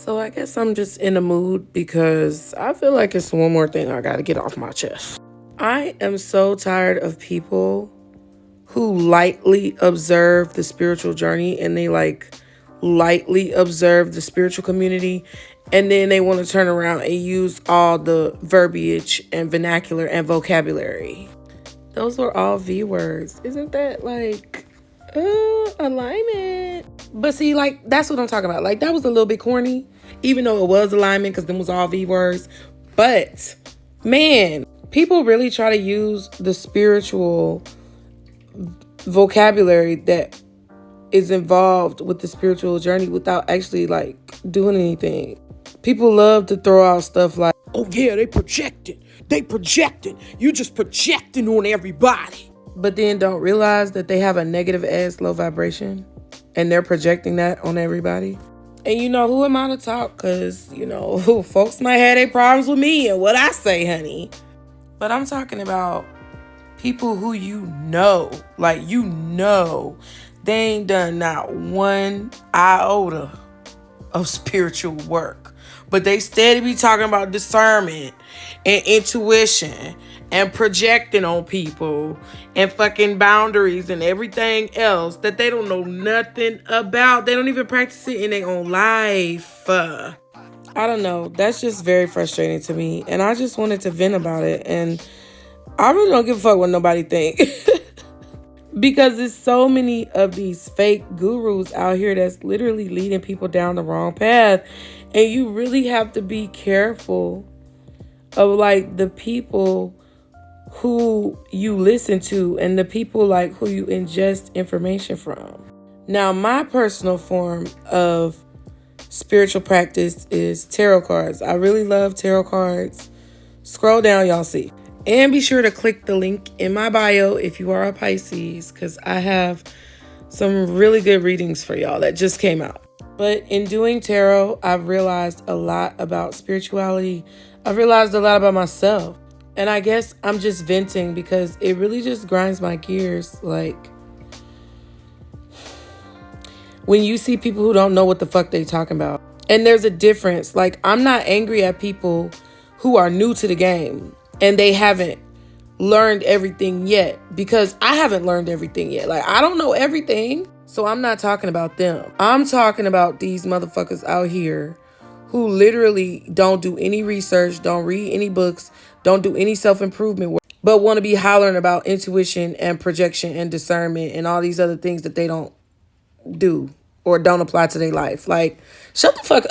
So I guess I'm just in a mood because I feel like it's one more thing I gotta get off my chest. I am so tired of people who lightly observe the spiritual journey and they like lightly observe the spiritual community, and then they want to turn around and use all the verbiage and vernacular and vocabulary. Those were all V words. Isn't that like alignment? But see, like, that's what I'm talking about. Like, that was a little bit corny, even though it was alignment because them was all V words. But man, people really try to use the spiritual vocabulary that is involved with the spiritual journey without actually like doing anything. People love to throw out stuff like, oh yeah, they projecting. You just projecting on everybody. But then don't realize that they have a negative ass low vibration and they're projecting that on everybody. And you know, who am I to talk? Because, you know, folks might have their problems with me and what I say, honey. But I'm talking about people who like they ain't done not one iota of spiritual work. But they steady be talking about discernment and intuition and projecting on people and fucking boundaries and everything else that they don't know nothing about. They don't even practice it in their own life. I don't know. That's just very frustrating to me. And I just wanted to vent about it. And I really don't give a fuck what nobody think. Because there's so many of these fake gurus out here that's literally leading people down the wrong path. And you really have to be careful of like the people who you listen to and the people like who you ingest information from. Now, my personal form of spiritual practice is tarot cards. I really love tarot cards. Scroll down, y'all see. And be sure to click the link in my bio if you are a Pisces, because I have some really good readings for y'all that just came out. But in doing tarot, I've realized a lot about spirituality. I've realized a lot about myself. And I guess I'm just venting because it really just grinds my gears. Like, when you see people who don't know what the fuck they talking about. And there's a difference. Like, I'm not angry at people who are new to the game and they haven't learned everything yet, because I haven't learned everything yet. Like, I don't know everything. So I'm not talking about them. I'm talking about these motherfuckers out here who literally don't do any research, don't read any books, don't do any self-improvement work, but want to be hollering about intuition and projection and discernment and all these other things that they don't do or don't apply to their life. Like, shut the fuck up.